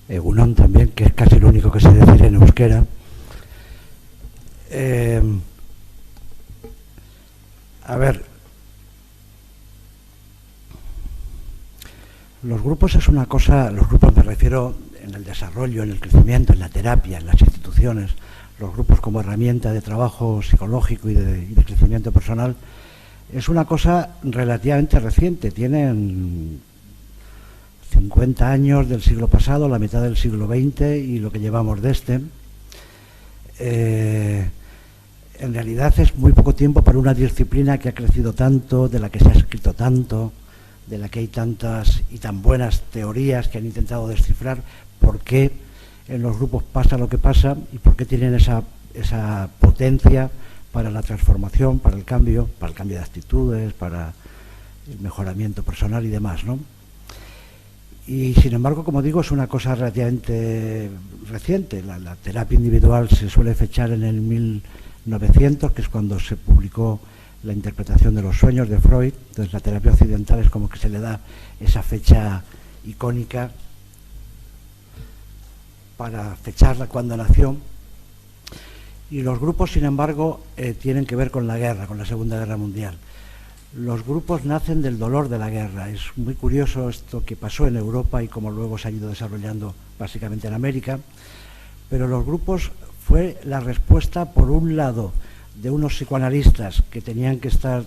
Egunon también, que es casi lo único que sé decir en euskera. A ver, los grupos es una cosa, los grupos me refiero en el desarrollo, en el crecimiento, en la terapia, en las instituciones, los grupos como herramienta de trabajo psicológico y de crecimiento personal, es una cosa relativamente reciente, tienen 50 años del siglo pasado, la mitad del siglo XX y lo que llevamos de este. En realidad es muy poco tiempo para una disciplina que ha crecido tanto, de la que se ha escrito tanto, de la que hay tantas y tan buenas teorías que han intentado descifrar por qué en los grupos pasa lo que pasa y por qué tienen esa potencia para la transformación, para el cambio de actitudes, para el mejoramiento personal y demás, ¿no? Y sin embargo, como digo, es una cosa relativamente reciente. La terapia individual se suele fechar en el 1900, que es cuando se publicó la interpretación de los sueños de Freud. Entonces la terapia occidental es como que se le da esa fecha icónica para fecharla cuando nació. Y los grupos, sin embargo, tienen que ver con la guerra, con la Segunda Guerra Mundial. Los grupos nacen del dolor de la guerra. Es muy curioso esto que pasó en Europa y cómo luego se ha ido desarrollando básicamente en América. Pero los grupos fue la respuesta, por un lado, de unos psicoanalistas que tenían que estar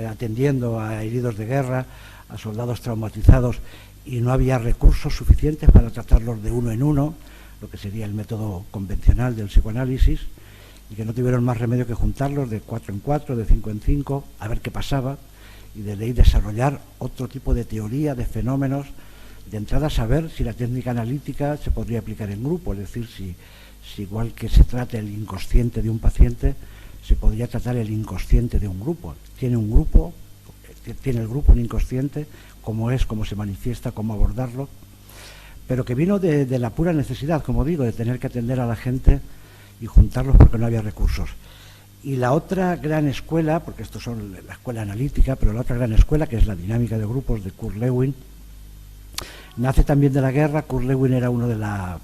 atendiendo a heridos de guerra, a soldados traumatizados, y no había recursos suficientes para tratarlos de uno en uno, lo que sería el método convencional del psicoanálisis, y que no tuvieron más remedio que juntarlos de 4 en 4, de 5 en 5, a ver qué pasaba, y de ahí desarrollar otro tipo de teoría, de fenómenos, de entrada saber si la técnica analítica se podría aplicar en grupo, es decir, si igual que se trata el inconsciente de un paciente, se podría tratar el inconsciente de un grupo. Tiene un grupo, tiene el grupo un inconsciente, cómo es, cómo se manifiesta, cómo abordarlo, pero que vino de la pura necesidad, como digo, de tener que atender a la gente y juntarlos porque no había recursos. Y la otra gran escuela, porque estos son la escuela analítica, pero la otra gran escuela, que es la dinámica de grupos de Kurt Lewin, nace también de la guerra. Kurt Lewin era uno de la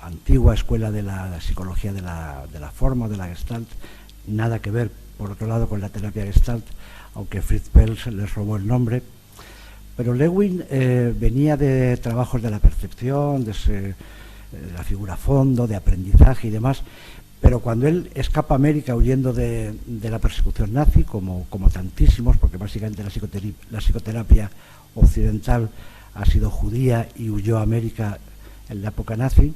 antigua escuela de la psicología de la forma, de la Gestalt, nada que ver, por otro lado, con la terapia Gestalt, aunque Fritz Perls les robó el nombre. Pero Lewin venía de trabajos de la percepción, de la figura fondo, de aprendizaje y demás, pero cuando él escapa a América huyendo de la persecución nazi, como tantísimos, porque básicamente la psicoterapia occidental ha sido judía y huyó a América en la época nazi,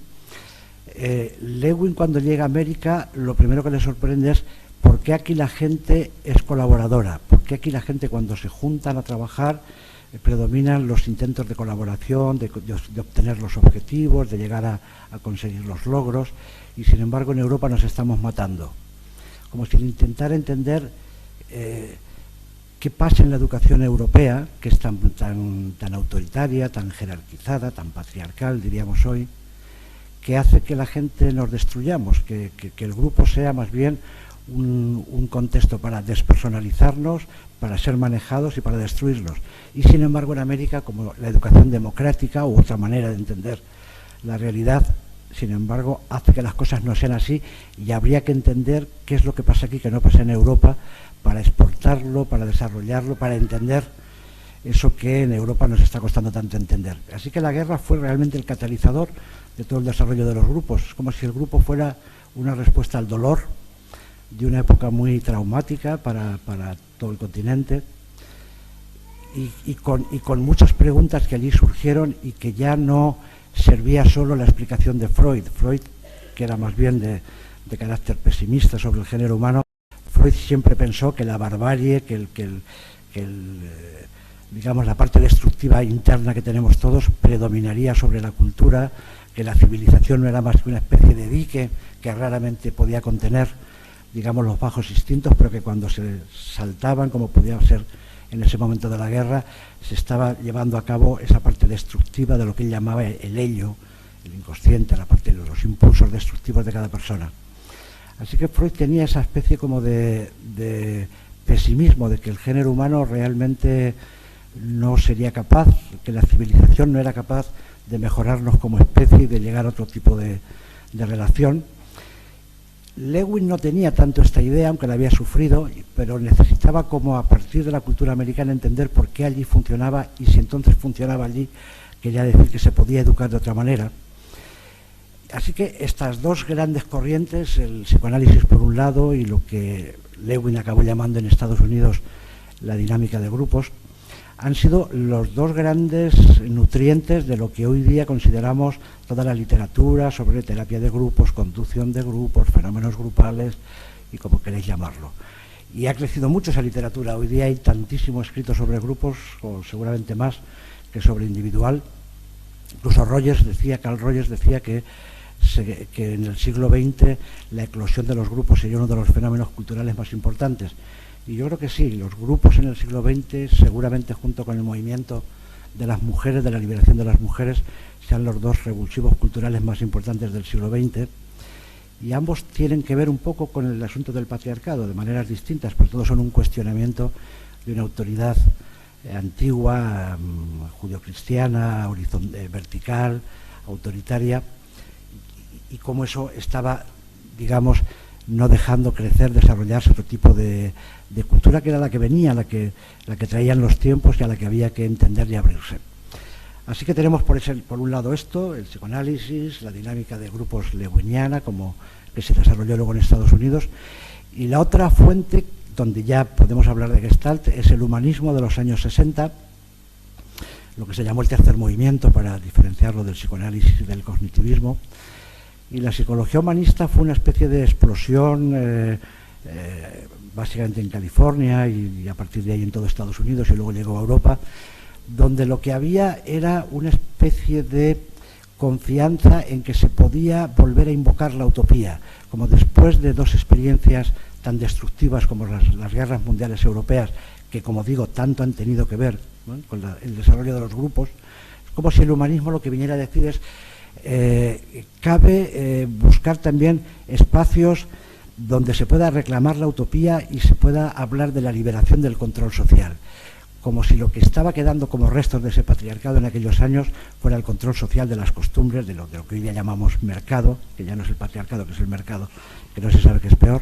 Lewin, cuando llega a América, lo primero que le sorprende es por qué aquí la gente es colaboradora, por qué aquí la gente, cuando se juntan a trabajar, predominan los intentos de colaboración, de obtener los objetivos, de llegar a conseguir los logros, y sin embargo en Europa nos estamos matando. Como si intentar entender qué pasa en la educación europea, que es tan autoritaria, tan jerarquizada, tan patriarcal, diríamos hoy, que hace que la gente nos destruyamos, que el grupo sea más bien un contexto para despersonalizarnos, para ser manejados y para destruirlos. Y sin embargo en América, como la educación democrática u otra manera de entender la realidad, sin embargo hace que las cosas no sean así, y habría que entender qué es lo que pasa aquí que no pasa en Europa, para exportarlo, para desarrollarlo, para entender eso que en Europa nos está costando tanto entender. Así que la guerra fue realmente el catalizador de todo el desarrollo de los grupos. Es como si el grupo fuera una respuesta al dolor de una época muy traumática para todo el continente, y con muchas preguntas que allí surgieron, y que ya no servía solo la explicación de Freud, que era más bien de carácter pesimista sobre el género humano. Freud siempre pensó que la barbarie, digamos, la parte destructiva interna que tenemos todos predominaría sobre la cultura, que la civilización no era más que una especie de dique que raramente podía contener, digamos, los bajos instintos, pero que cuando se saltaban, como podía ser en ese momento de la guerra, se estaba llevando a cabo esa parte destructiva de lo que él llamaba el ello, el inconsciente, la parte de los impulsos destructivos de cada persona. Así que Freud tenía esa especie como de pesimismo, de que el género humano realmente no sería capaz, que la civilización no era capaz de mejorarnos como especie y de llegar a otro tipo de relación. Lewin no tenía tanto esta idea, aunque la había sufrido, pero necesitaba, como a partir de la cultura americana, entender por qué allí funcionaba, y si entonces funcionaba allí, quería decir que se podía educar de otra manera. Así que estas dos grandes corrientes, el psicoanálisis por un lado y lo que Lewin acabó llamando en Estados Unidos la dinámica de grupos, han sido los dos grandes nutrientes de lo que hoy día consideramos toda la literatura sobre terapia de grupos, conducción de grupos, fenómenos grupales y como queréis llamarlo. Y ha crecido mucho esa literatura. Hoy día hay tantísimo escrito sobre grupos, o seguramente más que sobre individual. Incluso Carl Rogers decía que en el siglo XX la eclosión de los grupos sería uno de los fenómenos culturales más importantes. Y yo creo que sí, los grupos en el siglo XX, seguramente junto con el movimiento de las mujeres, de la liberación de las mujeres, sean los dos revulsivos culturales más importantes del siglo XX. Y ambos tienen que ver un poco con el asunto del patriarcado, de maneras distintas, pero todos son un cuestionamiento de una autoridad antigua, judio-cristiana, vertical, autoritaria, y cómo eso estaba, digamos, no dejando crecer, desarrollarse otro tipo de cultura, que era la que venía, la que traían los tiempos y a la que había que entender y abrirse. Así que tenemos por un lado esto, el psicoanálisis, la dinámica de grupos lewiniana, como que se desarrolló luego en Estados Unidos, y la otra fuente donde ya podemos hablar de Gestalt es el humanismo de los años 60, lo que se llamó el tercer movimiento, para diferenciarlo del psicoanálisis y del cognitivismo. Y la psicología humanista fue una especie de explosión, básicamente en California y a partir de ahí en todo Estados Unidos, y luego llegó a Europa, donde lo que había era una especie de confianza en que se podía volver a invocar la utopía, como después de dos experiencias tan destructivas como las guerras mundiales europeas, que, como digo, tanto han tenido que ver, ¿no?, con el desarrollo de los grupos. Es como si el humanismo lo que viniera a decir es cabe buscar también espacios donde se pueda reclamar la utopía y se pueda hablar de la liberación del control social, como si lo que estaba quedando como restos de ese patriarcado en aquellos años fuera el control social de las costumbres, de lo que hoy día llamamos mercado, que ya no es el patriarcado, que es el mercado, que no se sabe qué es peor,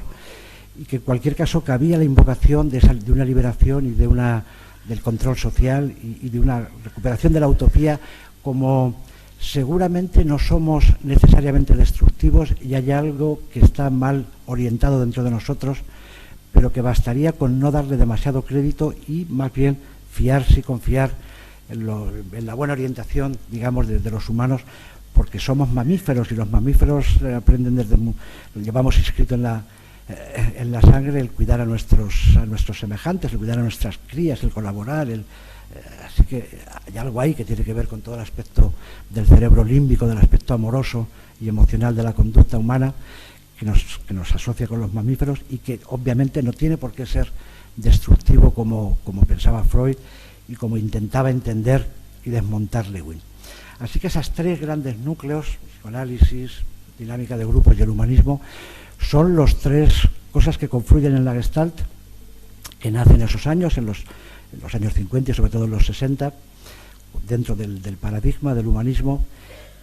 y que en cualquier caso cabía la invocación de una liberación y del control social y de una recuperación de la utopía, como seguramente no somos necesariamente destructivos y hay algo que está mal orientado dentro de nosotros, pero que bastaría con no darle demasiado crédito y más bien fiarse y confiar en la buena orientación, digamos, de los humanos, porque somos mamíferos y los mamíferos aprenden lo llevamos inscrito en la sangre, el cuidar a nuestros semejantes, el cuidar a nuestras crías, el colaborar, así que hay algo ahí que tiene que ver con todo el aspecto del cerebro límbico, del aspecto amoroso y emocional de la conducta humana, que nos asocia con los mamíferos y que obviamente no tiene por qué ser destructivo como pensaba Freud y como intentaba entender y desmontar Lewin. Así que esos tres grandes núcleos, psicoanálisis, dinámica de grupos y el humanismo, son los tres cosas que confluyen en la Gestalt, que nace en esos años, en los años 50 y sobre todo en los 60, dentro del paradigma del humanismo,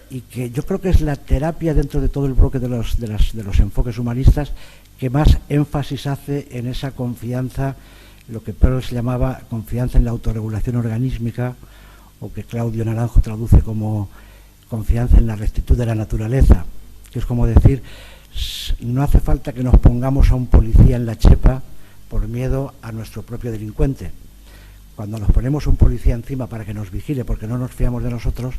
y que yo creo que es la terapia dentro de todo el bloque de los enfoques humanistas que más énfasis hace en esa confianza, lo que Peirce se llamaba confianza en la autorregulación organísmica, o que Claudio Naranjo traduce como confianza en la rectitud de la naturaleza, que es como decir, no hace falta que nos pongamos a un policía en la chepa por miedo a nuestro propio delincuente. Cuando nos ponemos un policía encima para que nos vigile porque no nos fiamos de nosotros,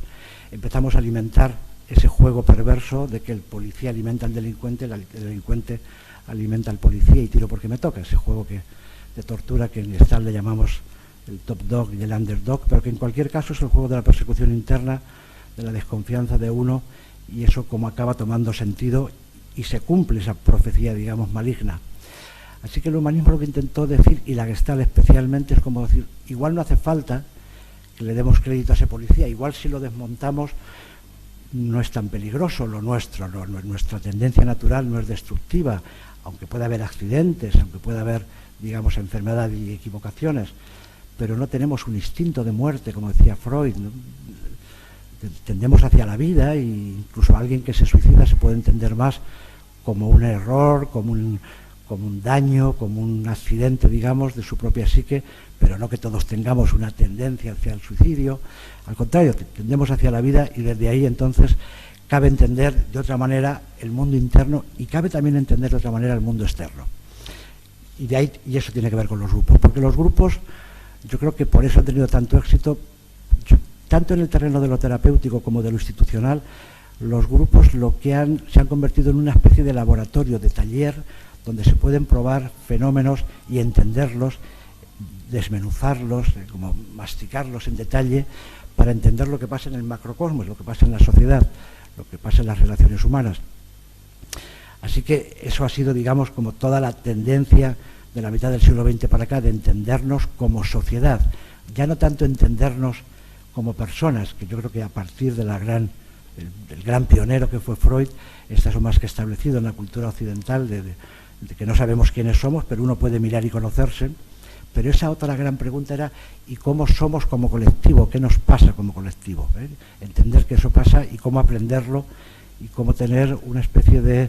empezamos a alimentar ese juego perverso de que el policía alimenta al delincuente, el delincuente alimenta al policía y tiro porque me toca, ese juego de tortura que en Gestalt le llamamos el top dog y el underdog, pero que en cualquier caso es el juego de la persecución interna, de la desconfianza de uno, y eso como acaba tomando sentido y se cumple esa profecía, digamos, maligna. Así que el humanismo lo que intentó decir, y la Gestalt especialmente, es como decir, igual no hace falta que le demos crédito a ese policía, igual si lo desmontamos no es tan peligroso lo nuestro, nuestra tendencia natural no es destructiva, aunque pueda haber accidentes, aunque pueda haber, digamos, enfermedad y equivocaciones, pero no tenemos un instinto de muerte, como decía Freud, ¿no? Tendemos hacia la vida, e incluso alguien que se suicida se puede entender más como un error, como un daño, como un accidente, digamos, de su propia psique, pero no que todos tengamos una tendencia hacia el suicidio. Al contrario, tendemos hacia la vida, y desde ahí entonces cabe entender de otra manera el mundo interno, y cabe también entender de otra manera el mundo externo. Y de ahí, y eso tiene que ver con los grupos, porque los grupos, yo creo que por eso han tenido tanto éxito, tanto en el terreno de lo terapéutico como de lo institucional. Los grupos se han convertido en una especie de laboratorio, de taller, donde se pueden probar fenómenos y entenderlos, desmenuzarlos, como masticarlos en detalle, para entender lo que pasa en el macrocosmos, lo que pasa en la sociedad, lo que pasa en las relaciones humanas. Así que eso ha sido, digamos, como toda la tendencia de la mitad del siglo XX para acá, de entendernos como sociedad, ya no tanto entendernos como personas, que yo creo que a partir de del gran pionero que fue Freud, está eso más que establecido en la cultura occidental, de que no sabemos quiénes somos, pero uno puede mirar y conocerse. Pero esa otra gran pregunta era, ¿y cómo somos como colectivo? ¿Qué nos pasa como colectivo? Entender que eso pasa y cómo aprenderlo, y cómo tener una especie de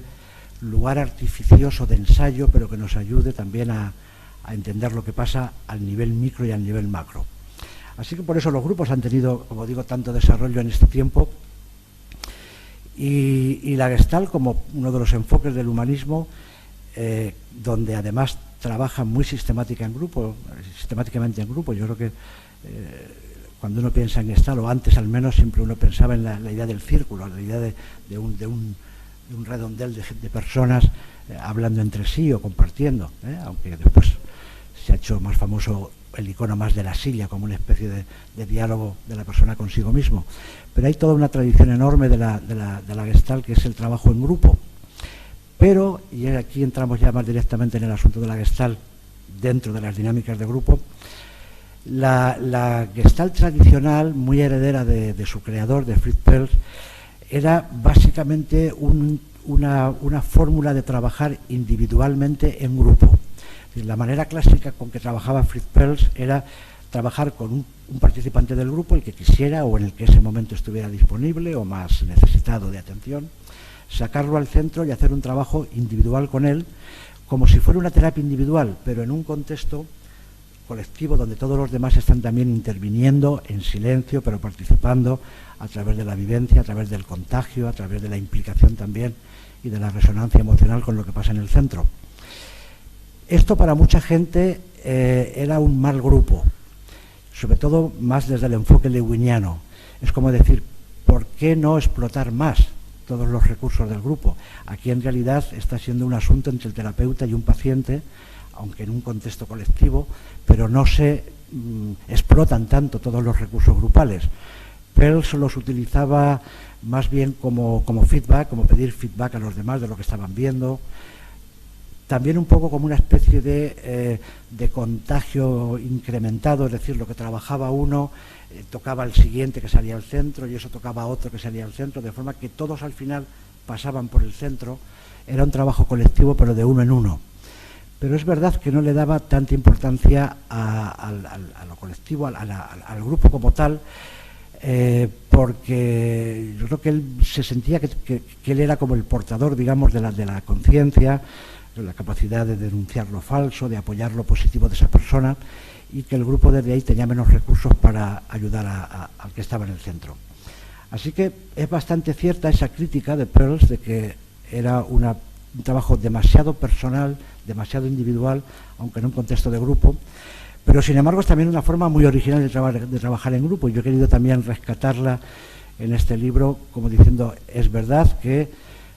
lugar artificioso de ensayo, pero que nos ayude también a entender lo que pasa al nivel micro y al nivel macro. Así que por eso los grupos han tenido, como digo, tanto desarrollo en este tiempo, y la Gestalt como uno de los enfoques del humanismo, donde además trabajan muy sistemáticamente en grupo. Yo creo que cuando uno piensa en Gestalt, o antes al menos, siempre uno pensaba en la idea del círculo, la idea de un redondel de personas hablando entre sí o compartiendo, aunque después se ha hecho más famoso el icono más de la silla como una especie de diálogo de la persona consigo mismo. Pero hay toda una tradición enorme de la Gestalt, que es el trabajo en grupo. Pero, y aquí entramos ya más directamente en el asunto de la Gestalt dentro de las dinámicas de grupo, la Gestalt tradicional, muy heredera de su creador, de Fritz Perls, era básicamente una fórmula de trabajar individualmente en grupo. La manera clásica con que trabajaba Fritz Perls era trabajar con un participante del grupo, el que quisiera o en el que ese momento estuviera disponible o más necesitado de atención, sacarlo al centro y hacer un trabajo individual con él, como si fuera una terapia individual, pero en un contexto colectivo donde todos los demás están también interviniendo en silencio, pero participando a través de la vivencia, a través del contagio, a través de la implicación también y de la resonancia emocional con lo que pasa en el centro. Esto para mucha gente era un mal grupo, sobre todo más desde el enfoque lewiniano. Es como decir, ¿por qué no explotar más todos los recursos del grupo? Aquí en realidad está siendo un asunto entre el terapeuta y un paciente, aunque en un contexto colectivo, pero no se explotan tanto todos los recursos grupales. Perls los utilizaba más bien como feedback, como pedir feedback a los demás de lo que estaban viendo. También un poco como una especie de contagio incrementado, es decir, lo que trabajaba uno tocaba al siguiente que salía al centro, y eso tocaba a otro que salía al centro, de forma que todos al final pasaban por el centro. Era un trabajo colectivo, pero de uno en uno. Pero es verdad que no le daba tanta importancia a lo colectivo, al grupo como tal, porque yo creo que él se sentía que él era como el portador, digamos, de la conciencia, la capacidad de denunciar lo falso, de apoyar lo positivo de esa persona, y que el grupo desde ahí tenía menos recursos para ayudar al que estaba en el centro. Así que es bastante cierta esa crítica de Perls de que era un trabajo demasiado personal, demasiado individual, aunque en un contexto de grupo, pero sin embargo es también una forma muy original de trabajar en grupo, y yo he querido también rescatarla en este libro, como diciendo, es verdad que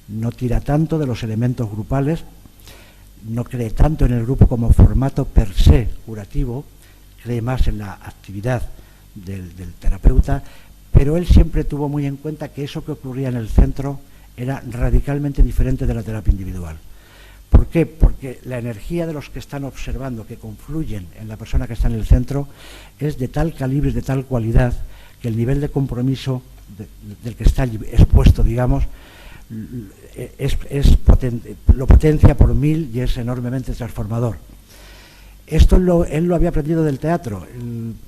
no tira tanto de los elementos grupales, no cree tanto en el grupo como formato per se curativo, cree más en la actividad del terapeuta, pero él siempre tuvo muy en cuenta que eso que ocurría en el centro era radicalmente diferente de la terapia individual. ¿Por qué? Porque la energía de los que están observando, que confluyen en la persona que está en el centro, es de tal calibre, de tal cualidad, que el nivel de compromiso del que está expuesto, digamos, lo potencia por 1000 y es enormemente transformador. Esto él lo había aprendido del teatro.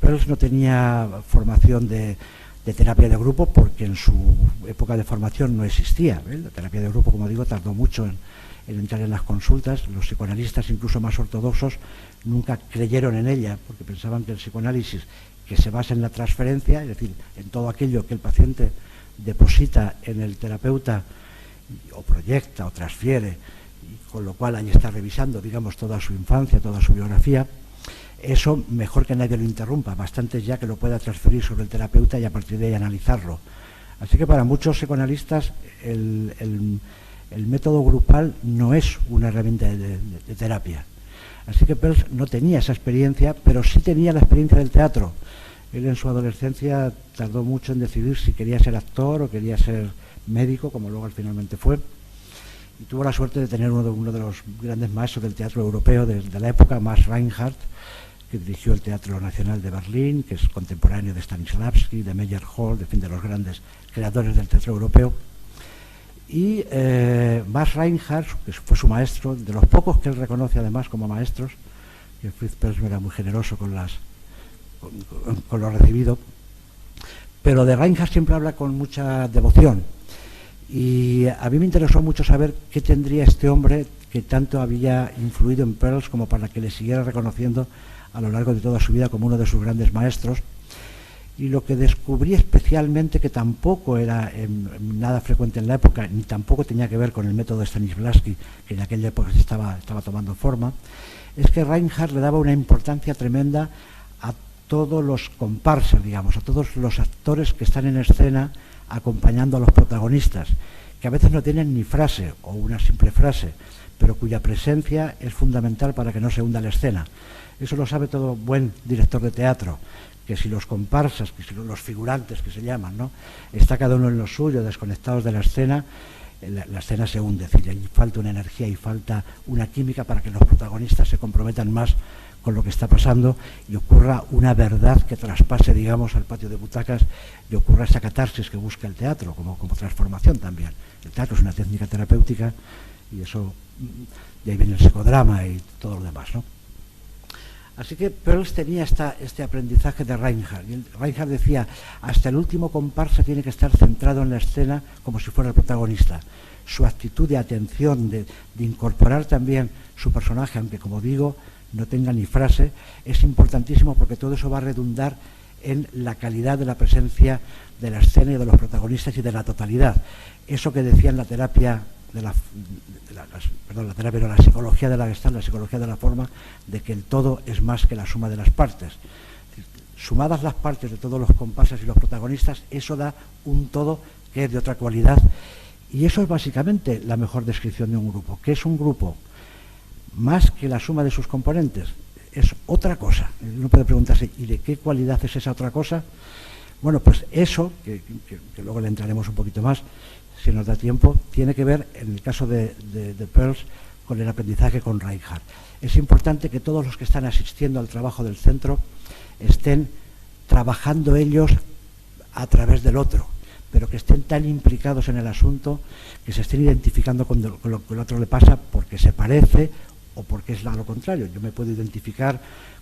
Peirce no tenía formación de terapia de grupo porque en su época de formación no existía. La terapia de grupo, como digo, tardó mucho en entrar en las consultas. Los psicoanalistas, incluso más ortodoxos, nunca creyeron en ella porque pensaban que el psicoanálisis, que se basa en la transferencia, es decir, en todo aquello que el paciente deposita en el terapeuta o proyecta o transfiere, y con lo cual ahí está revisando, digamos, toda su infancia, toda su biografía, eso mejor que nadie lo interrumpa, bastante ya que lo pueda transferir sobre el terapeuta y a partir de ahí analizarlo. Así que para muchos psicoanalistas el método grupal no es una herramienta de terapia. Así que Peirce no tenía esa experiencia, pero sí tenía la experiencia del teatro. Él en su adolescencia tardó mucho en decidir si quería ser actor o quería ser médico, como luego finalmente fue. Y tuvo la suerte de tener uno de los grandes maestros del teatro europeo de la época, Max Reinhardt, que dirigió el Teatro Nacional de Berlín, que es contemporáneo de Stanislavski, de Meyerhold, de los grandes creadores del teatro europeo. Y Max Reinhardt, que fue su maestro, de los pocos que él reconoce además como maestros, que Fritz Perls era muy generoso con lo recibido, pero de Reinhardt siempre habla con mucha devoción. Y a mí me interesó mucho saber qué tendría este hombre que tanto había influido en Perls como para que le siguiera reconociendo a lo largo de toda su vida como uno de sus grandes maestros. Y lo que descubrí especialmente, que tampoco era nada frecuente en la época, ni tampoco tenía que ver con el método de Stanislavski, que en aquella época estaba tomando forma, es que Reinhardt le daba una importancia tremenda a todos los comparsas, digamos, a todos los actores que están en escena acompañando a los protagonistas, que a veces no tienen ni frase o una simple frase, pero cuya presencia es fundamental para que no se hunda la escena. Eso lo sabe todo buen director de teatro, que si los comparsas, que si los figurantes que se llaman, ¿no?, está cada uno en lo suyo, desconectados de la escena se hunde, es decir, ahí falta una energía y falta una química para que los protagonistas se comprometan más con lo que está pasando y ocurra una verdad que traspase, digamos, al patio de butacas y ocurra esa catarsis que busca el teatro como transformación también. El teatro es una técnica terapéutica y eso, de ahí viene el psicodrama y todo lo demás, ¿no? Así que Perls tenía este aprendizaje de Reinhardt. Y Reinhardt decía, hasta el último comparsa tiene que estar centrado en la escena como si fuera el protagonista. Su actitud de atención, de incorporar también su personaje, aunque como digo, no tenga ni frase, es importantísimo porque todo eso va a redundar en la calidad de la presencia de la escena y de los protagonistas y de la totalidad. Eso que decía en la terapia la psicología de la Gestalt, la psicología de la forma, de que el todo es más que la suma de las partes. Sumadas las partes de todos los comparsas y los protagonistas, eso da un todo que es de otra cualidad. Y eso es básicamente la mejor descripción de un grupo. ¿Qué es un grupo? Más que la suma de sus componentes, es otra cosa. Uno puede preguntarse, ¿y de qué cualidad es esa otra cosa? Bueno, pues eso, que luego le entraremos un poquito más, si nos da tiempo, tiene que ver, en el caso de Perls, con el aprendizaje con Reinhardt. Es importante que todos los que están asistiendo al trabajo del centro estén trabajando ellos a través del otro, pero que estén tan implicados en el asunto que se estén identificando con lo que el otro le pasa porque se parece o porque es lo contrario. Yo me puedo identificar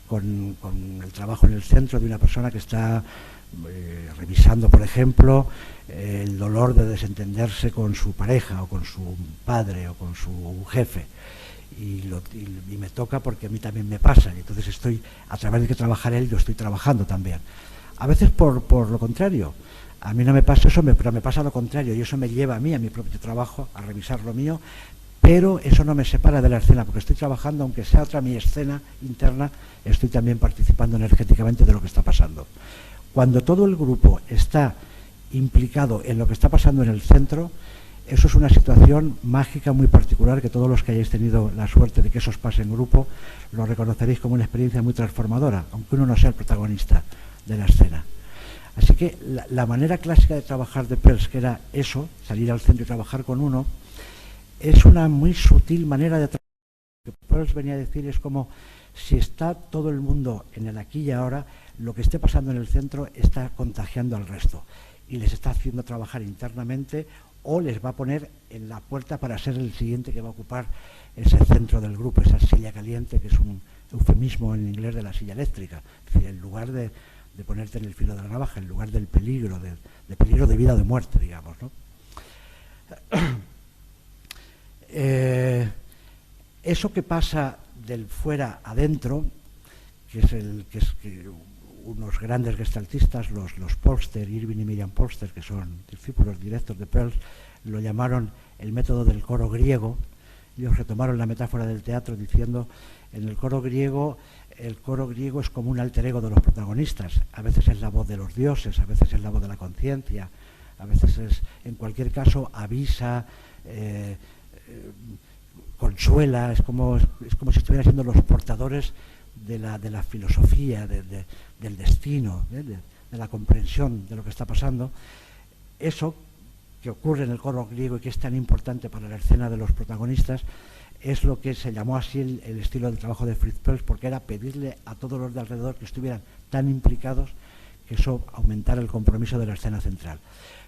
con el trabajo en el centro de una persona que está revisando, por ejemplo, el dolor de desentenderse con su pareja o con su padre o con su jefe, y me toca porque a mí también me pasa, y entonces estoy, a través de que trabajar él, yo estoy trabajando también. A veces por lo contrario, a mí no me pasa eso, pero me pasa lo contrario, y eso me lleva a mí, a mi propio trabajo, a revisar lo mío, pero eso no me separa de la escena, porque estoy trabajando, aunque sea otra mi escena interna, estoy también participando energéticamente de lo que está pasando. Cuando todo el grupo está implicado en lo que está pasando en el centro, eso es una situación mágica muy particular, que todos los que hayáis tenido la suerte de que eso os pase en grupo lo reconoceréis como una experiencia muy transformadora, aunque uno no sea el protagonista de la escena. Así que la manera clásica de trabajar de Perls, que era eso, salir al centro y trabajar con uno, es una muy sutil manera de trabajar. Lo que Perls venía a decir es como si está todo el mundo en el aquí y ahora, lo que esté pasando en el centro está contagiando al resto y les está haciendo trabajar internamente o les va a poner en la puerta para ser el siguiente que va a ocupar ese centro del grupo, esa silla caliente, que es un eufemismo en inglés de la silla eléctrica. Es decir, en lugar de ponerte en el filo de la navaja, en lugar del peligro, de peligro de vida o de muerte, digamos, ¿no? Eso que pasa del fuera adentro, que unos grandes gestaltistas, los Polster, Irving y Miriam Polster, que son discípulos directos de Peirce, lo llamaron el método del coro griego. Ellos retomaron la metáfora del teatro diciendo, en el coro griego es como un alter ego de los protagonistas. A veces es la voz de los dioses, a veces es la voz de la conciencia, a veces es, en cualquier caso, avisa, consuela, es como si estuvieran siendo los portadores de la filosofía, del destino, de la comprensión de lo que está pasando. Eso que ocurre en el coro griego y que es tan importante para la escena de los protagonistas es lo que se llamó así el estilo de trabajo de Fritz Perls, porque era pedirle a todos los de alrededor que estuvieran tan implicados que eso aumentara el compromiso de la escena central.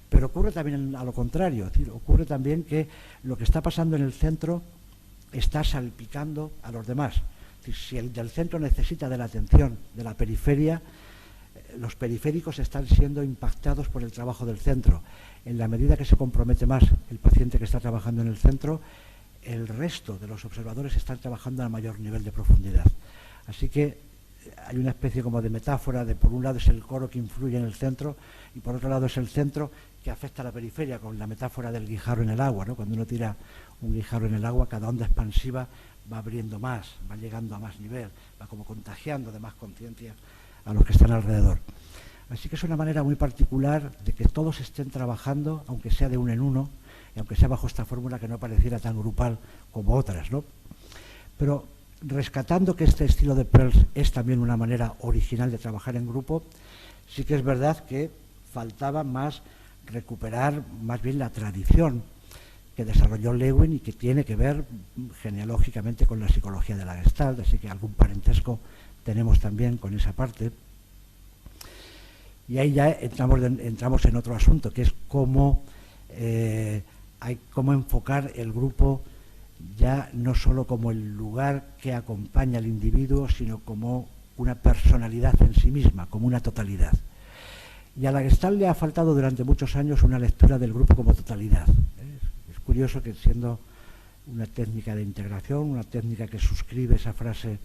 Pero ocurre también a lo contrario, es decir, ocurre también que lo que está pasando en el centro está salpicando a los demás. Es decir, si el del centro necesita de la atención de la periferia, los periféricos están siendo impactados por el trabajo del centro. En la medida que se compromete más el paciente que está trabajando en el centro, el resto de los observadores están trabajando a mayor nivel de profundidad. Así que hay una especie como de metáfora de, por un lado es el coro que influye en el centro y por otro lado es el centro que afecta a la periferia, con la metáfora del guijarro en el agua, ¿no? Cuando uno tira un guijarro en el agua, cada onda expansiva va abriendo más, va llegando a más nivel, va como contagiando de más conciencia a los que están alrededor. Así que es una manera muy particular de que todos estén trabajando, aunque sea de uno en uno, y aunque sea bajo esta fórmula que no pareciera tan grupal como otras, ¿no? Pero rescatando que este estilo de Perls es también una manera original de trabajar en grupo, sí que es verdad que faltaba más recuperar más bien la tradición que desarrolló Lewin y que tiene que ver genealógicamente con la psicología de la Gestalt, así que algún parentesco tenemos también con esa parte. Y ahí ya entramos en otro asunto, que es cómo enfocar el grupo ya no solo como el lugar que acompaña al individuo, sino como una personalidad en sí misma, como una totalidad. Y a la Gestalt le ha faltado durante muchos años una lectura del grupo como totalidad. Es curioso que, siendo una técnica de integración, una técnica que suscribe esa frase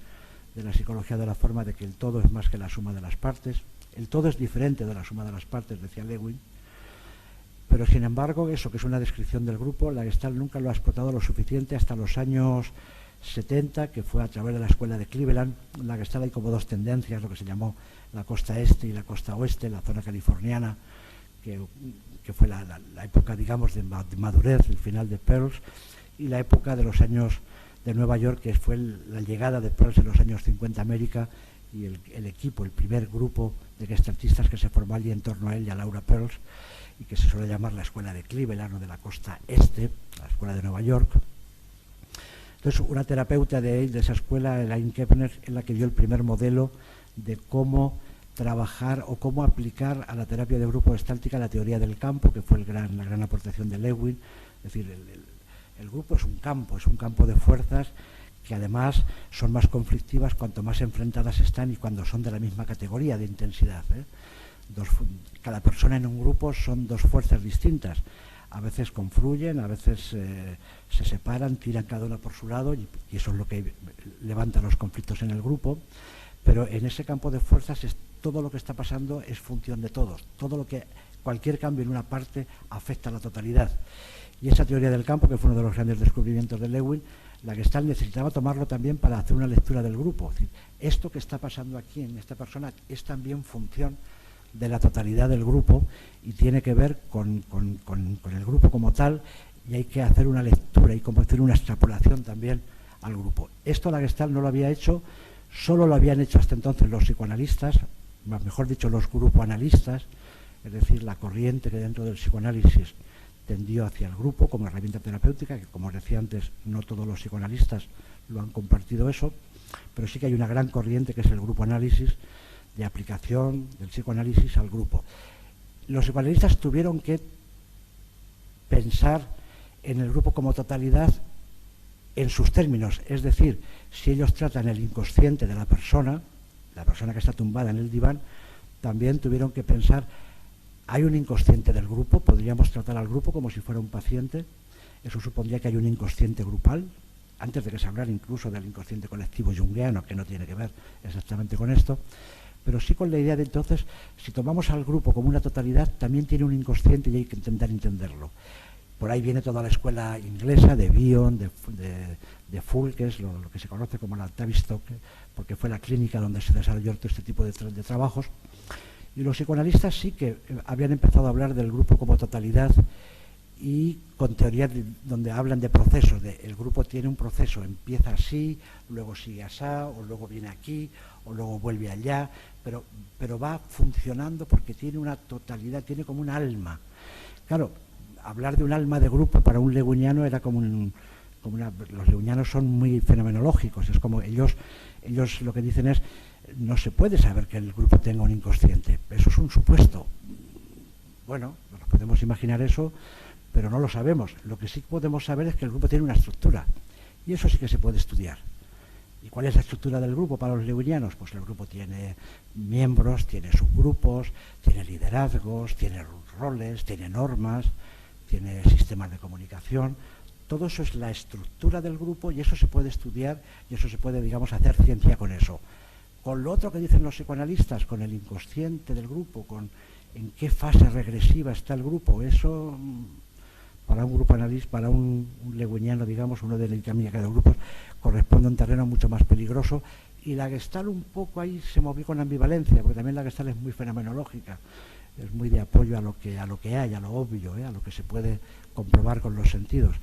de la psicología de la forma de que el todo es más que la suma de las partes, el todo es diferente de la suma de las partes, decía Lewin, pero sin embargo, eso que es una descripción del grupo, la Gestalt nunca lo ha explotado lo suficiente hasta los años 70, que fue a través de la escuela de Cleveland. En la Gestalt hay como dos tendencias, lo que se llamó la costa este y la costa oeste, la zona californiana, que fue la época, digamos, de madurez, el final de Perls, y la época de los años de Nueva York, que fue la llegada de Perls en los años 50 a América, y el equipo, el primer grupo de gestaltistas que se formó allí en torno a él y a Laura Perls, y que se suele llamar la escuela de Cleveland o de la costa este, la escuela de Nueva York. Entonces, una terapeuta de esa escuela, Elaine Kepner, es la que dio el primer modelo de cómo trabajar o cómo aplicar a la terapia de grupo gestáltica la teoría del campo, que fue la gran aportación de Lewin. Es decir, el grupo es un campo de fuerzas que además son más conflictivas cuanto más enfrentadas están y cuando son de la misma categoría de intensidad, ¿eh? Cada persona en un grupo son dos fuerzas distintas, a veces confluyen, a veces se separan, tiran cada uno por su lado y eso es lo que levanta los conflictos en el grupo, pero en ese campo de fuerzas todo lo que está pasando es función de todos, cualquier cambio en una parte afecta a la totalidad. Y esa teoría del campo, que fue uno de los grandes descubrimientos de Lewin, la Gestalt necesitaba tomarlo también para hacer una lectura del grupo. Es decir, esto que está pasando aquí en esta persona es también función de la totalidad del grupo y tiene que ver con el grupo como tal, y hay que hacer una lectura y como hacer una extrapolación también al grupo. Esto la Gestalt no lo había hecho, solo lo habían hecho hasta entonces los psicoanalistas, mejor dicho los grupoanalistas, es decir, la corriente que dentro del psicoanálisis tendió hacia el grupo como herramienta terapéutica, que como decía antes, no todos los psicoanalistas lo han compartido eso, pero sí que hay una gran corriente que es el grupoanálisis, de aplicación del psicoanálisis al grupo. Los psicoanalistas tuvieron que pensar en el grupo como totalidad en sus términos, es decir, si ellos tratan el inconsciente de la persona que está tumbada en el diván, también tuvieron que pensar, hay un inconsciente del grupo, podríamos tratar al grupo como si fuera un paciente, eso supondría que hay un inconsciente grupal, antes de que se hablara incluso del inconsciente colectivo junguiano, que no tiene que ver exactamente con esto, pero sí con la idea de entonces, si tomamos al grupo como una totalidad, también tiene un inconsciente y hay que intentar entenderlo. Por ahí viene toda la escuela inglesa de Bion, de Full, que es lo que se conoce como la Tavistock, porque fue la clínica donde se desarrolló todo este tipo de trabajos. Y los psicoanalistas sí que habían empezado a hablar del grupo como totalidad y con teorías donde hablan de procesos, el grupo tiene un proceso, empieza así, luego sigue asá, o luego viene aquí, o luego vuelve allá, pero va funcionando porque tiene una totalidad, tiene como un alma. Claro, hablar de un alma de grupo para un lewiniano era los lewinianos son muy fenomenológicos, es como ellos lo que dicen es, no se puede saber que el grupo tenga un inconsciente, eso es un supuesto. Bueno, nos podemos imaginar eso, pero no lo sabemos. Lo que sí podemos saber es que el grupo tiene una estructura, y eso sí que se puede estudiar. ¿Y cuál es la estructura del grupo para los lewinianos? Pues el grupo tiene miembros, tiene subgrupos, tiene liderazgos, tiene roles, tiene normas, tiene sistemas de comunicación. Todo eso es la estructura del grupo y eso se puede estudiar y eso se puede, digamos, hacer ciencia con eso. Con lo otro que dicen los psicoanalistas, con el inconsciente del grupo, con en qué fase regresiva está el grupo, eso para un grupo analista, para un lewiniano, digamos, uno de la dinámica de grupos, corresponde a un terreno mucho más peligroso. Y la Gestalt un poco ahí se movió con ambivalencia, porque también la Gestalt es muy fenomenológica, es muy de apoyo a lo que hay, a lo obvio, a lo que se puede comprobar con los sentidos.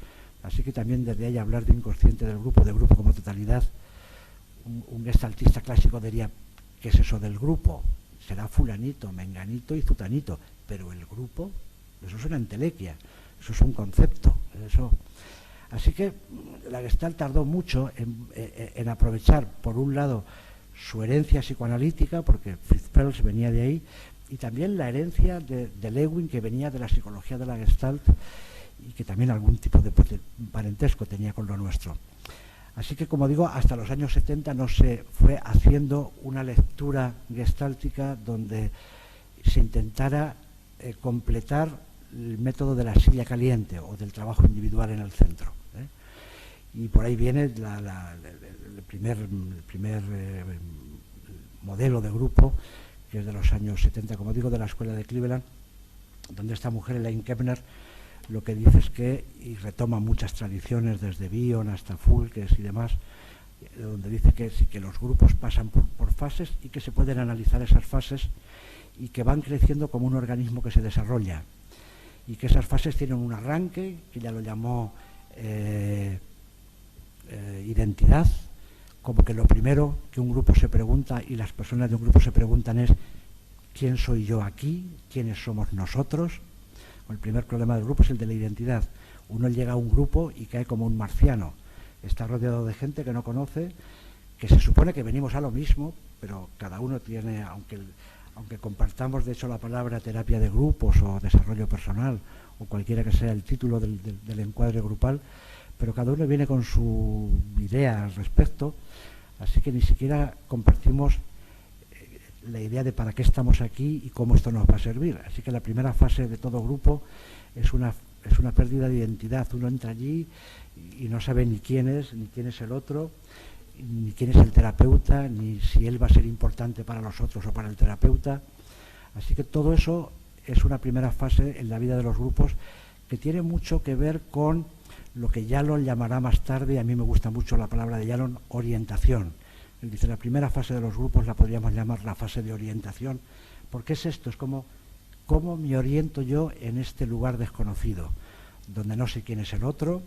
Así que también desde ahí hablar de inconsciente del grupo, de grupo como totalidad, un gestaltista clásico diría, ¿qué es eso del grupo? Será fulanito, menganito y zutanito, pero el grupo, eso es una entelequia, eso es un concepto, eso. Así que la Gestalt tardó mucho en aprovechar, por un lado, su herencia psicoanalítica, porque Fritz Perls venía de ahí, y también la herencia de Lewin, que venía de la psicología de la Gestalt, y que también algún tipo de parentesco tenía con lo nuestro. Así que, como digo, hasta los años 70 no se fue haciendo una lectura gestáltica donde se intentara completar el método de la silla caliente o del trabajo individual en el centro. Y por ahí viene el primer modelo de grupo, que es de los años 70, como digo, de la escuela de Cleveland, donde esta mujer, Elaine Kepner, lo que dice es que, y retoma muchas tradiciones desde Bion hasta Fulkes y demás, donde dice que sí, que los grupos pasan por fases y que se pueden analizar esas fases y que van creciendo como un organismo que se desarrolla y que esas fases tienen un arranque, que ya lo llamó identidad, como que lo primero que un grupo se pregunta y las personas de un grupo se preguntan es ¿quién soy yo aquí? ¿Quiénes somos nosotros? El primer problema del grupo es el de la identidad. Uno llega a un grupo y cae como un marciano. Está rodeado de gente que no conoce, que se supone que venimos a lo mismo, pero cada uno tiene, aunque compartamos de hecho la palabra terapia de grupos o desarrollo personal o cualquiera que sea el título del encuadre grupal, pero cada uno viene con su idea al respecto, así que ni siquiera compartimos la idea de para qué estamos aquí y cómo esto nos va a servir. Así que la primera fase de todo grupo es una pérdida de identidad. Uno entra allí y no sabe ni quién es el otro, ni quién es el terapeuta, ni si él va a ser importante para los otros o para el terapeuta. Así que todo eso es una primera fase en la vida de los grupos que tiene mucho que ver con lo que Yalom llamará más tarde, a mí me gusta mucho la palabra de Yalom, orientación. Él dice, la primera fase de los grupos la podríamos llamar la fase de orientación, porque es esto, es como cómo me oriento yo en este lugar desconocido, donde no sé quién es el otro,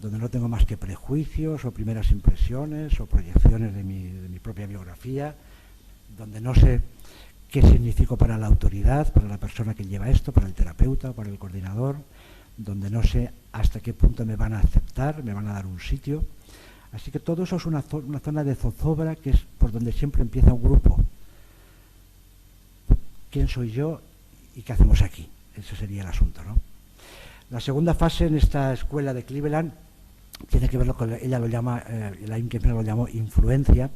donde no tengo más que prejuicios o primeras impresiones o proyecciones de mi propia biografía, donde no sé qué significo para la autoridad, para la persona que lleva esto, para el terapeuta, para el coordinador, donde no sé hasta qué punto me van a aceptar, me van a dar un sitio. Así que todo eso es una zona de zozobra que es por donde siempre empieza un grupo. ¿Quién soy yo y qué hacemos aquí? Ese sería el asunto, ¿no? La segunda fase en esta escuela de Cleveland tiene que ver con, ella lo llama, Elaine Kepler lo llamó influencia,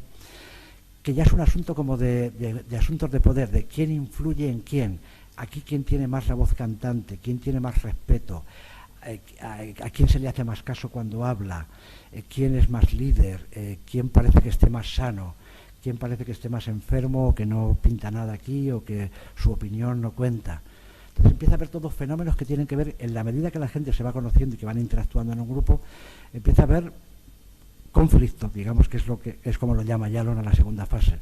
que ya es un asunto como de asuntos de poder, de quién influye en quién, aquí quién tiene más la voz cantante, quién tiene más respeto, a quién se le hace más caso cuando habla, quién es más líder, quién parece que esté más sano, quién parece que esté más enfermo, o que no pinta nada aquí, o que su opinión no cuenta. Entonces empieza a haber todos fenómenos que tienen que ver, en la medida que la gente se va conociendo y que van interactuando en un grupo, empieza a haber conflicto, digamos que es como lo llama Yalom a la segunda fase,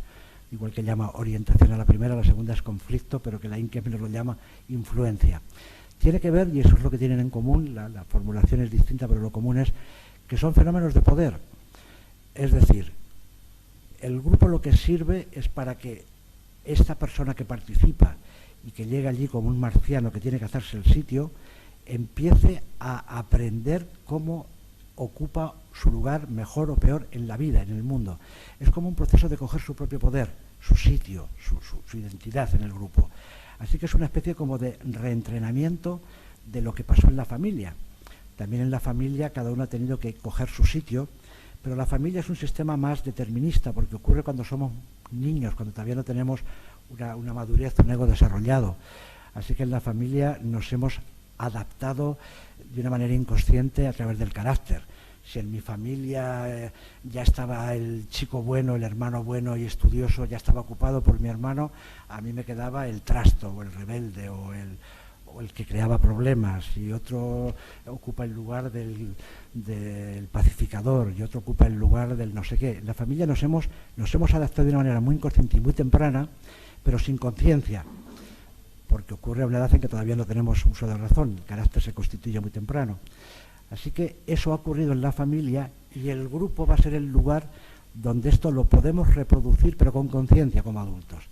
igual que llama orientación a la primera, la segunda es conflicto, pero que la Kepler lo llama influencia. Tiene que ver, y eso es lo que tienen en común, la formulación es distinta, pero lo común es que son fenómenos de poder. Es decir, el grupo lo que sirve es para que esta persona que participa y que llega allí como un marciano que tiene que hacerse el sitio, empiece a aprender cómo ocupa su lugar mejor o peor en la vida, en el mundo. Es como un proceso de coger su propio poder, su sitio, su identidad en el grupo. Así que es una especie como de reentrenamiento de lo que pasó en la familia. También en la familia cada uno ha tenido que coger su sitio, pero la familia es un sistema más determinista, porque ocurre cuando somos niños, cuando todavía no tenemos una madurez, un ego desarrollado. Así que en la familia nos hemos adaptado de una manera inconsciente a través del carácter. Si en mi familia ya estaba el chico bueno, el hermano bueno y estudioso, ya estaba ocupado por mi hermano, a mí me quedaba el trasto o el rebelde o el que creaba problemas, y otro ocupa el lugar del pacificador, y otro ocupa el lugar del no sé qué. En la familia nos hemos adaptado de una manera muy inconsciente y muy temprana, pero sin conciencia, porque ocurre a una edad en que todavía no tenemos uso de razón, el carácter se constituye muy temprano. Así que eso ha ocurrido en la familia, y el grupo va a ser el lugar donde esto lo podemos reproducir, pero con conciencia como adultos.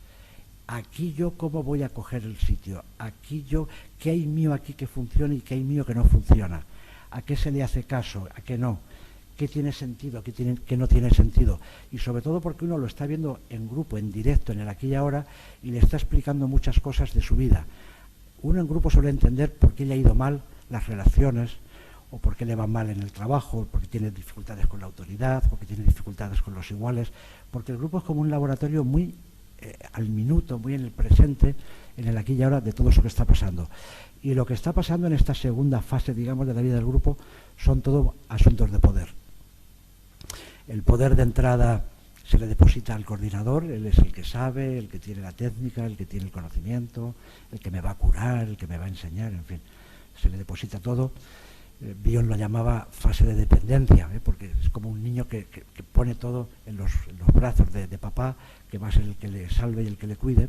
Aquí yo cómo voy a coger el sitio, aquí yo, qué hay mío aquí que funciona y qué hay mío que no funciona, a qué se le hace caso, a qué no, qué tiene sentido, qué no tiene sentido, y sobre todo porque uno lo está viendo en grupo, en directo, en el aquí y ahora, y le está explicando muchas cosas de su vida. Uno en grupo suele entender por qué le ha ido mal las relaciones, o por qué le va mal en el trabajo, porque tiene dificultades con la autoridad, porque tiene dificultades con los iguales, porque el grupo es como un laboratorio muy al minuto, muy en el presente, en el aquí y ahora de todo eso que está pasando. Y lo que está pasando en esta segunda fase, digamos, de la vida del grupo, son todo asuntos de poder. El poder de entrada se le deposita al coordinador, él es el que sabe, el que tiene la técnica, el que tiene el conocimiento, el que me va a curar, el que me va a enseñar, en fin, se le deposita todo. Bion lo llamaba fase de dependencia, porque es como un niño que pone todo en los brazos de papá, que va a ser el que le salve y el que le cuide.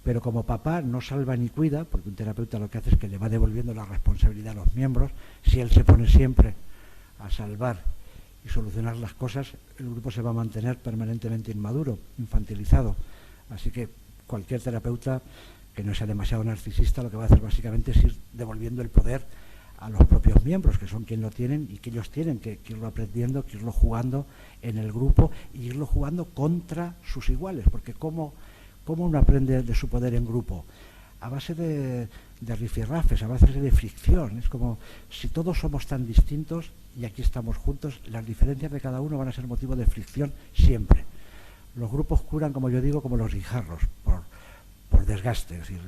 Pero como papá no salva ni cuida, porque un terapeuta lo que hace es que le va devolviendo la responsabilidad a los miembros, si él se pone siempre a salvar y solucionar las cosas, el grupo se va a mantener permanentemente inmaduro, infantilizado. Así que cualquier terapeuta que no sea demasiado narcisista lo que va a hacer básicamente es ir devolviendo el poder a los propios miembros, que son quien lo tienen, y que ellos tienen que irlo aprendiendo, que irlo jugando en el grupo y irlo jugando contra sus iguales, porque ¿cómo uno aprende de su poder en grupo? A base de rifirrafes, a base de fricción. Es como si todos somos tan distintos y aquí estamos juntos, las diferencias de cada uno van a ser motivo de fricción siempre. Los grupos curan, como yo digo, como los guijarros, por desgaste. Es decir,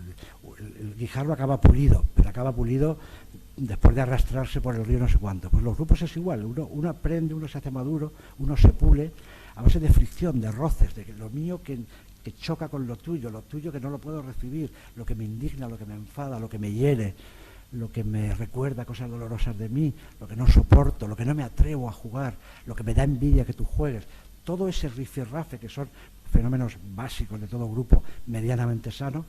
el guijarro acaba pulido, pero acaba pulido después de arrastrarse por el río no sé cuánto. Pues los grupos es igual, uno aprende, uno se hace maduro, uno se pule a base de fricción, de roces, de que lo mío que choca con lo tuyo que no lo puedo recibir, lo que me indigna, lo que me enfada, lo que me hiere, lo que me recuerda cosas dolorosas de mí, lo que no soporto, lo que no me atrevo a jugar, lo que me da envidia que tú juegues. Todo ese rifirrafe, que son fenómenos básicos de todo grupo medianamente sano,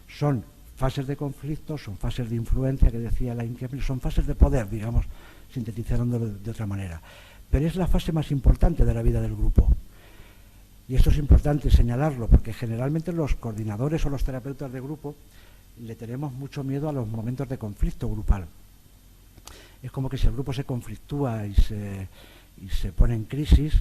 son fases de conflicto, son fases de influencia, que decía Elaine Kepler, son fases de poder, digamos, sintetizándolo de otra manera. Pero es la fase más importante de la vida del grupo. Y esto es importante señalarlo, porque generalmente los coordinadores o los terapeutas de grupo le tenemos mucho miedo a los momentos de conflicto grupal. Es como que si el grupo se conflictúa y se pone en crisis,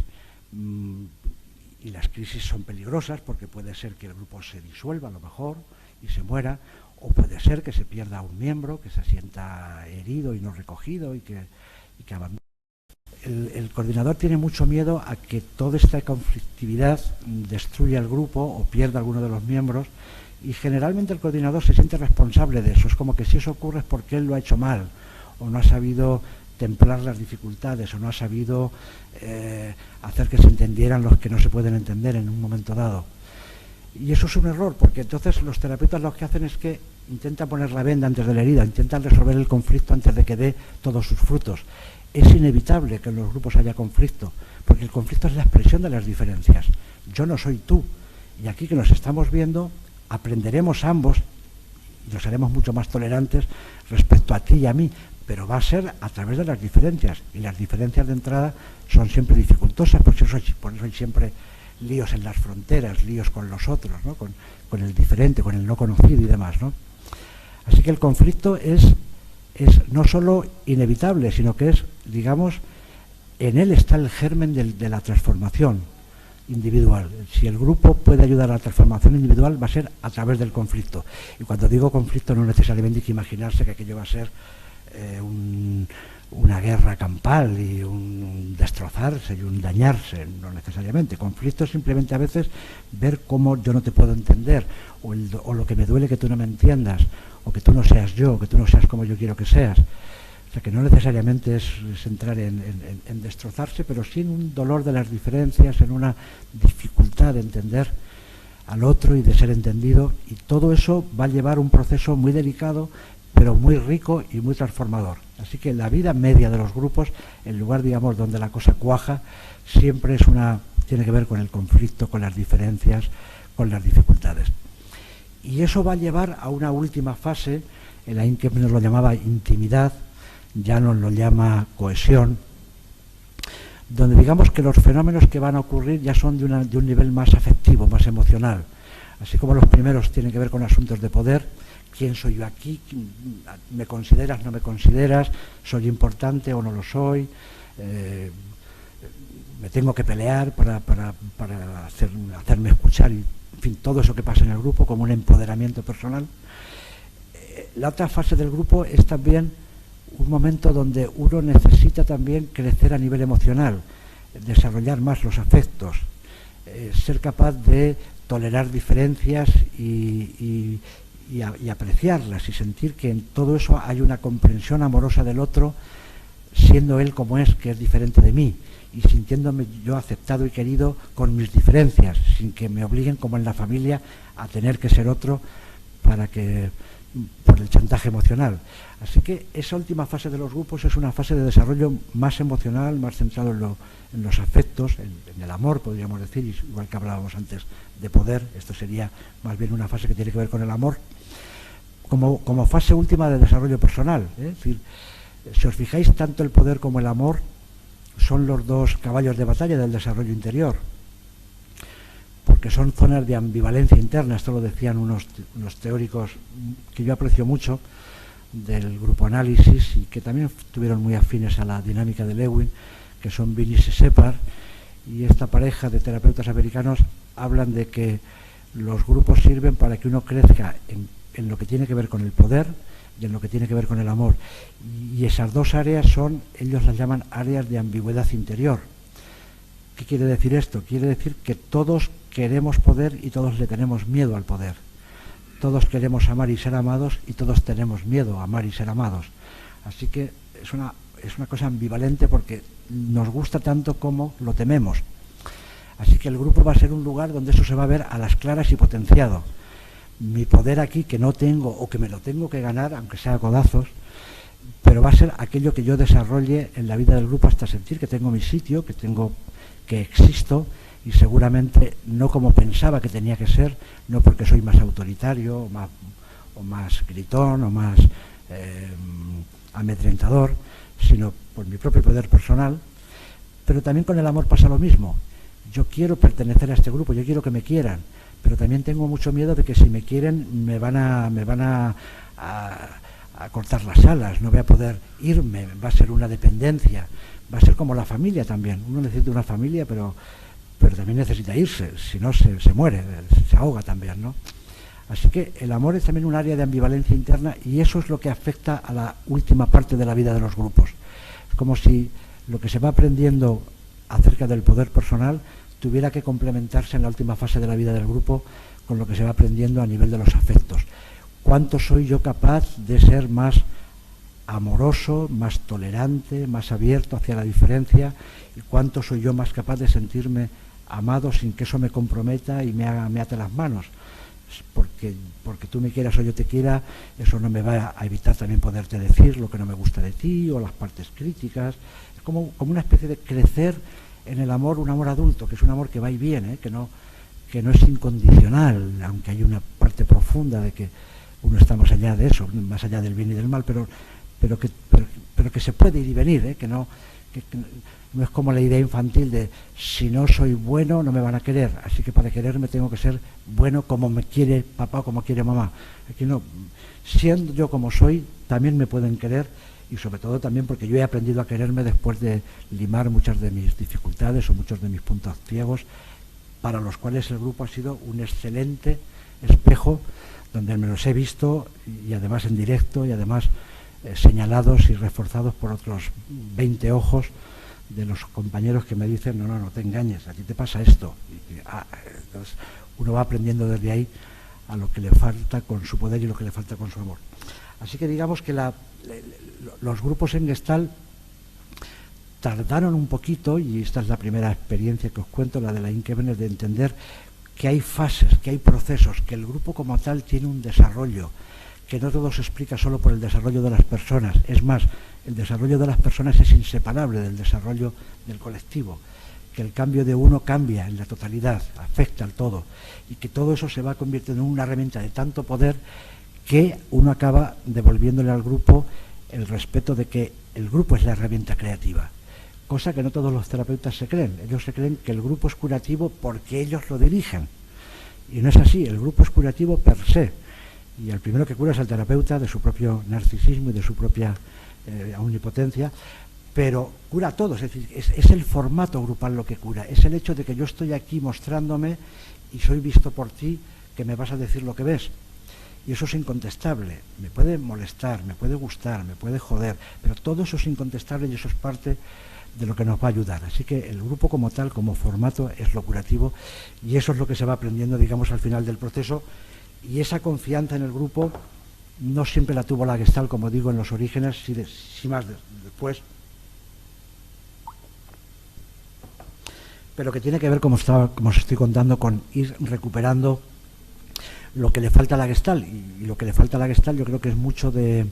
y las crisis son peligrosas porque puede ser que el grupo se disuelva a lo mejor y se muera, o puede ser que se pierda un miembro, que se sienta herido y no recogido y que abandone. El coordinador tiene mucho miedo a que toda esta conflictividad destruya el grupo o pierda alguno de los miembros, y generalmente el coordinador se siente responsable de eso. Es como que si eso ocurre es porque él lo ha hecho mal, o no ha sabido templar las dificultades, o no ha sabido hacer que se entendieran los que no se pueden entender en un momento dado. Y eso es un error, porque entonces los terapeutas lo que hacen es que intentan poner la venda antes de la herida, intentan resolver el conflicto antes de que dé todos sus frutos. Es inevitable que en los grupos haya conflicto, porque el conflicto es la expresión de las diferencias. Yo no soy tú, y aquí que nos estamos viendo, aprenderemos ambos, y nos haremos mucho más tolerantes respecto a ti y a mí, pero va a ser a través de las diferencias, y las diferencias de entrada son siempre dificultosas, por eso hay siempre líos en las fronteras, líos con los otros, ¿no? con el diferente, con el no conocido y demás, ¿no? Así que el conflicto es no solo inevitable, sino que es, digamos, en él está el germen de la transformación individual. Si el grupo puede ayudar a la transformación individual, va a ser a través del conflicto. Y cuando digo conflicto, no necesariamente hay que imaginarse que aquello va a ser una guerra campal y un destrozarse y un dañarse, no necesariamente. Conflicto es simplemente a veces ver cómo yo no te puedo entender, o lo que me duele que tú no me entiendas, o que tú no seas yo, o que tú no seas como yo quiero que seas. O sea, que no necesariamente es entrar en destrozarse, pero sí en un dolor de las diferencias, en una dificultad de entender al otro y de ser entendido, y todo eso va a llevar un proceso muy delicado, pero muy rico y muy transformador. Así que la vida media de los grupos, el lugar, digamos, donde la cosa cuaja, siempre tiene que ver con el conflicto, con las diferencias, con las dificultades. Y eso va a llevar a una última fase, el Einke nos lo llamaba intimidad, ya nos lo llama cohesión, donde digamos que los fenómenos que van a ocurrir ya son de un nivel más afectivo, más emocional. Así como los primeros tienen que ver con asuntos de poder: ¿quién soy yo aquí? ¿Me consideras, no me consideras? ¿Soy importante o no lo soy? ¿Me tengo que pelear para hacerme escuchar? Y, en fin, todo eso que pasa en el grupo como un empoderamiento personal. La otra fase del grupo es también un momento donde uno necesita también crecer a nivel emocional, desarrollar más los afectos, ser capaz de tolerar diferencias y apreciarlas, y sentir que en todo eso hay una comprensión amorosa del otro, siendo él como es, que es diferente de mí, y sintiéndome yo aceptado y querido con mis diferencias, sin que me obliguen, como en la familia, a tener que ser otro por el chantaje emocional. Así que esa última fase de los grupos es una fase de desarrollo más emocional, más centrado en los afectos, en el amor, podríamos decir, igual que hablábamos antes de poder. Esto sería más bien una fase que tiene que ver con el amor, como fase última de desarrollo personal. Es decir, si os fijáis, tanto el poder como el amor son los dos caballos de batalla del desarrollo interior, porque son zonas de ambivalencia interna. Esto lo decían unos teóricos que yo aprecio mucho, del grupo análisis, y que también estuvieron muy afines a la dinámica de Lewin, que son Bill y Separ, y esta pareja de terapeutas americanos hablan de que los grupos sirven para que uno crezca en lo que tiene que ver con el poder y en lo que tiene que ver con el amor, y esas dos áreas ellos las llaman áreas de ambigüedad interior. ¿Qué quiere decir esto? Quiere decir que todos queremos poder y todos le tenemos miedo al poder. Todos queremos amar y ser amados, y todos tenemos miedo a amar y ser amados. Así que es una cosa ambivalente, porque nos gusta tanto como lo tememos. Así que el grupo va a ser un lugar donde eso se va a ver a las claras y potenciado. Mi poder aquí, que no tengo, o que me lo tengo que ganar, aunque sea a codazos, pero va a ser aquello que yo desarrolle en la vida del grupo hasta sentir que tengo mi sitio, que existo, y seguramente no como pensaba que tenía que ser, no porque soy más autoritario o más gritón o más amedrentador, sino por mi propio poder personal. Pero también con el amor pasa lo mismo. Yo quiero pertenecer a este grupo, yo quiero que me quieran, pero también tengo mucho miedo de que si me quieren me van a cortar las alas, no voy a poder irme, va a ser una dependencia, va a ser como la familia también. Uno necesita una familia, pero también necesita irse, si no se muere, se ahoga también, ¿no? Así que el amor es también un área de ambivalencia interna, y eso es lo que afecta a la última parte de la vida de los grupos. Es como si lo que se va aprendiendo acerca del poder personal tuviera que complementarse en la última fase de la vida del grupo con lo que se va aprendiendo a nivel de los afectos. ¿Cuánto soy yo capaz de ser más amoroso, más tolerante, más abierto hacia la diferencia? ¿Y cuánto soy yo más capaz de sentirme amado sin que eso me comprometa y me ate las manos? Porque tú me quieras o yo te quiera, eso no me va a evitar también poderte decir lo que no me gusta de ti o las partes críticas. Es como una especie de crecer en el amor, un amor adulto, que es un amor que va y viene, que no es incondicional, aunque hay una parte profunda de que uno está más allá de eso, más allá del bien y del mal, pero que se puede ir y venir, que no es como la idea infantil de si no soy bueno no me van a querer, así que para quererme tengo que ser bueno como me quiere papá o como quiere mamá. Aquí no, siendo yo como soy también me pueden querer, y sobre todo también porque yo he aprendido a quererme después de limar muchas de mis dificultades o muchos de mis puntos ciegos, para los cuales el grupo ha sido un excelente espejo donde me los he visto, y además en directo, y además señalados y reforzados por otros 20 ojos de los compañeros que me dicen no te engañes, a ti te pasa esto, entonces uno va aprendiendo desde ahí a lo que le falta con su poder y lo que le falta con su amor. Así que digamos que los grupos en Gestalt tardaron un poquito, y esta es la primera experiencia que os cuento, la de la Inkevener, de entender que hay fases, que hay procesos, que el grupo como tal tiene un desarrollo, que no todo se explica solo por el desarrollo de las personas. Es más, el desarrollo de las personas es inseparable del desarrollo del colectivo, que el cambio de uno cambia en la totalidad, afecta al todo, y que todo eso se va convirtiendo en una herramienta de tanto poder que uno acaba devolviéndole al grupo el respeto de que el grupo es la herramienta creativa, cosa que no todos los terapeutas se creen. Ellos se creen que el grupo es curativo porque ellos lo dirigen, y no es así. El grupo es curativo per se, y el primero que cura es el terapeuta de su propio narcisismo y de su propia omnipotencia, pero cura a todos. Es decir, es el formato grupal lo que cura, es el hecho de que yo estoy aquí mostrándome y soy visto por ti, que me vas a decir lo que ves, y eso es incontestable. Me puede molestar, me puede gustar, me puede joder, pero todo eso es incontestable, y eso es parte de lo que nos va a ayudar. Así que el grupo como tal, como formato, es lo curativo, y eso es lo que se va aprendiendo, digamos, al final del proceso. Y esa confianza en el grupo no siempre la tuvo la Gestalt, como digo, en los orígenes, sí más después, pero que tiene que ver, como os estoy contando, con ir recuperando lo que le falta a la Gestalt. Y lo que le falta a la Gestalt yo creo que es mucho de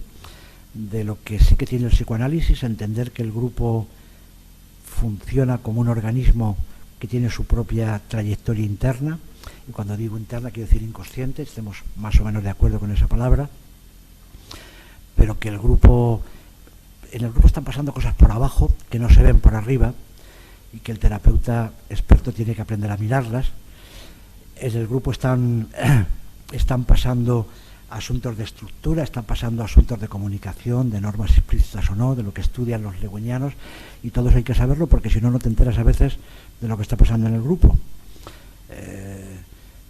lo que sí que tiene el psicoanálisis, entender que el grupo funciona como un organismo que tiene su propia trayectoria interna, y cuando digo interna quiero decir inconsciente, estemos más o menos de acuerdo con esa palabra, pero que en el grupo están pasando cosas por abajo que no se ven por arriba, y que el terapeuta experto tiene que aprender a mirarlas. En el grupo están pasando asuntos de estructura, están pasando asuntos de comunicación, de normas explícitas o no, de lo que estudian los legüenianos, y todo eso hay que saberlo, porque si no, no te enteras a veces de lo que está pasando en el grupo.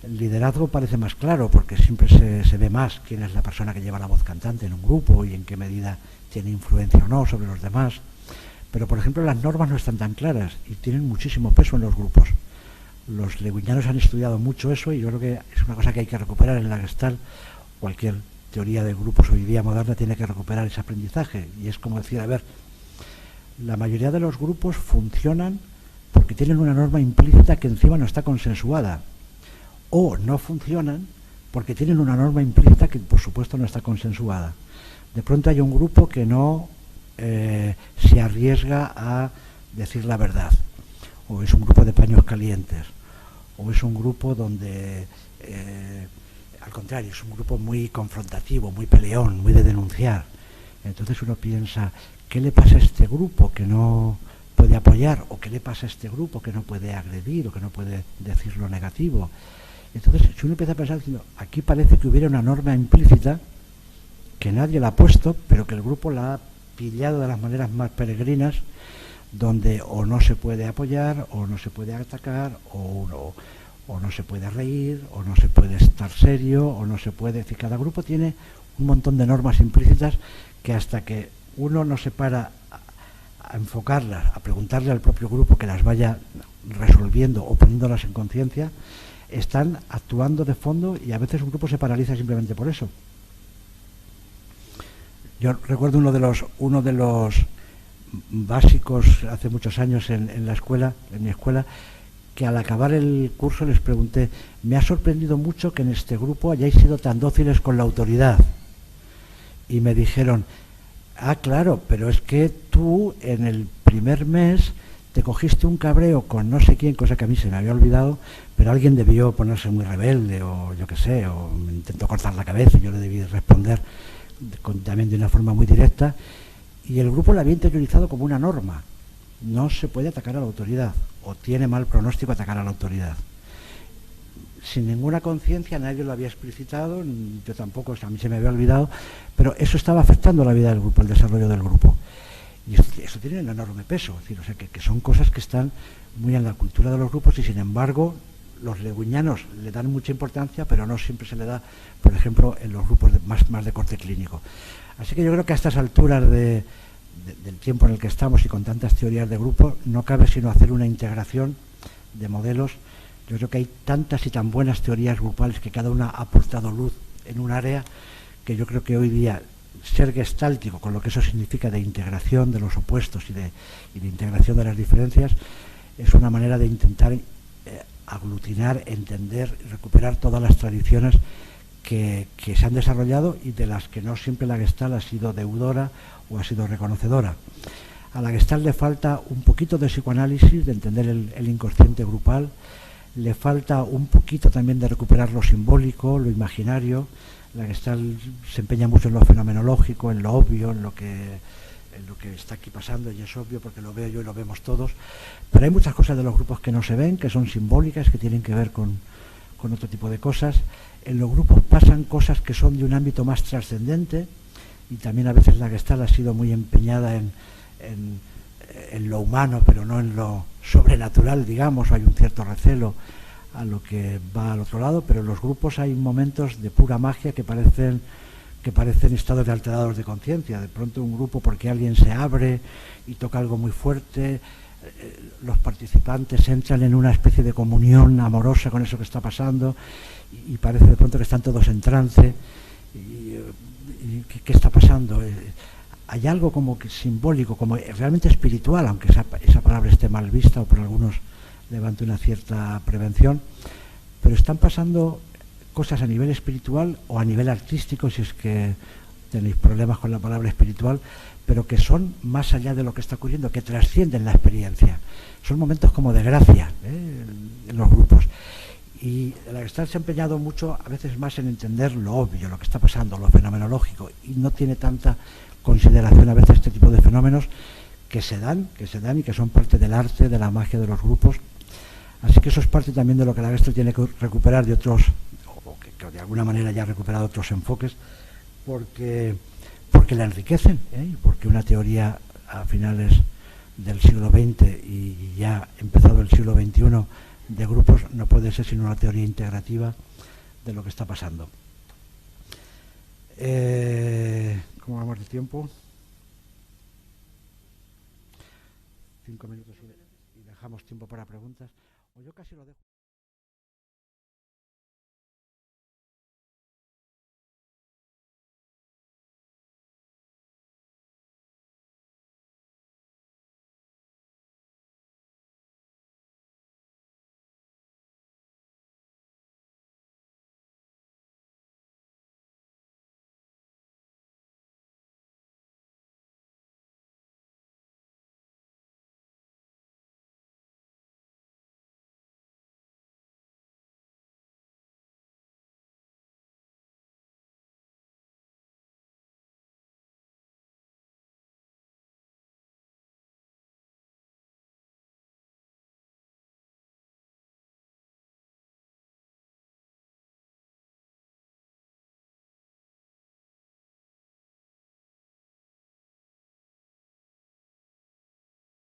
El liderazgo parece más claro, porque siempre se ve más quién es la persona que lleva la voz cantante en un grupo y en qué medida tiene influencia o no sobre los demás. Pero, por ejemplo, las normas no están tan claras y tienen muchísimo peso en los grupos. Los lewinianos han estudiado mucho eso, y yo creo que es una cosa que hay que recuperar en la Gestalt. Cualquier teoría de grupos hoy día moderna tiene que recuperar ese aprendizaje, y es como decir, a ver, la mayoría de los grupos funcionan porque tienen una norma implícita que encima no está consensuada, o no funcionan porque tienen una norma implícita que por supuesto no está consensuada. De pronto hay un grupo que no se arriesga a decir la verdad, o es un grupo de paños calientes, o es un grupo donde al contrario, es un grupo muy confrontativo, muy peleón, muy de denunciar. Entonces uno piensa, ¿qué le pasa a este grupo que no puede apoyar? ¿O qué le pasa a este grupo que no puede agredir o que no puede decir lo negativo? Entonces, si uno empieza a pensar, diciendo, aquí parece que hubiera una norma implícita que nadie la ha puesto, pero que el grupo la ha pillado de las maneras más peregrinas, donde o no se puede apoyar, o no se puede atacar, o o no se puede reír, o no se puede estar serio, o no se puede... Es decir, cada grupo tiene un montón de normas implícitas que hasta que uno no se para a enfocarlas, a preguntarle al propio grupo que las vaya resolviendo o poniéndolas en conciencia, están actuando de fondo y a veces un grupo se paraliza simplemente por eso. Yo recuerdo uno de los básicos hace muchos años en la escuela, en mi escuela, que al acabar el curso les pregunté: me ha sorprendido mucho que en este grupo hayáis sido tan dóciles con la autoridad. Y me dijeron: ah, claro, pero es que tú en el primer mes te cogiste un cabreo con no sé quién, cosa que a mí se me había olvidado, pero alguien debió ponerse muy rebelde, o yo qué sé, o me intentó cortar la cabeza y yo le debí responder también de una forma muy directa, y el grupo la había interiorizado como una norma. No se puede atacar a la autoridad, o tiene mal pronóstico atacar a la autoridad. Sin ninguna conciencia, nadie lo había explicitado, yo tampoco, o sea, a mí se me había olvidado, pero eso estaba afectando la vida del grupo, el desarrollo del grupo. Y eso tiene un enorme peso, es decir, o sea, que son cosas que están muy en la cultura de los grupos, y sin embargo los leguiñanos le dan mucha importancia, pero no siempre se le da, por ejemplo, en los grupos más de corte clínico. Así que yo creo que a estas alturas del tiempo en el que estamos y con tantas teorías de grupo, no cabe sino hacer una integración de modelos. Yo creo que hay tantas y tan buenas teorías grupales que cada una ha aportado luz en un área, que yo creo que hoy día ser gestáltico, con lo que eso significa de integración de los opuestos y de integración de las diferencias, es una manera de intentar aglutinar, entender y recuperar todas las tradiciones que se han desarrollado y de las que no siempre la Gestalt ha sido deudora o ha sido reconocedora. A la Gestalt le falta un poquito de psicoanálisis, de entender el inconsciente grupal, le falta un poquito también de recuperar lo simbólico, lo imaginario. La Gestalt se empeña mucho en lo fenomenológico, en lo obvio, en lo que está aquí pasando, y es obvio porque lo veo yo y lo vemos todos, pero hay muchas cosas de los grupos que no se ven, que son simbólicas, que tienen que ver con otro tipo de cosas. En los grupos pasan cosas que son de un ámbito más trascendente, y también a veces la Gestalt ha sido muy empeñada en lo humano, pero no en lo sobrenatural, digamos, o hay un cierto recelo a lo que va al otro lado, pero en los grupos hay momentos de pura magia que parecen estados de alterados de conciencia. De pronto un grupo, porque alguien se abre y toca algo muy fuerte, los participantes entran en una especie de comunión amorosa con eso que está pasando, y parece de pronto que están todos en trance. ¿Qué está pasando? Hay algo como que simbólico, como realmente espiritual, aunque esa palabra esté mal vista o por algunos levante una cierta prevención, pero están pasando cosas a nivel espiritual o a nivel artístico, si es que tenéis problemas con la palabra espiritual, pero que son más allá de lo que está ocurriendo, que trascienden la experiencia. Son momentos como de gracia en los grupos. Y la Gestalt se ha empeñado mucho, a veces más, en entender lo obvio, lo que está pasando, lo fenomenológico, y no tiene tanta consideración a veces este tipo de fenómenos que se dan y que son parte del arte, de la magia de los grupos. Así que eso es parte también de lo que la Gestalt tiene que recuperar de otros, o que de alguna manera ya ha recuperado otros enfoques, porque la enriquecen, porque una teoría a finales del siglo XX y ya empezado el siglo XXI de grupos no puede ser sino una teoría integrativa de lo que está pasando. ¿Cómo vamos de tiempo? 5 minutos y dejamos tiempo para preguntas. O yo casi lo dejo.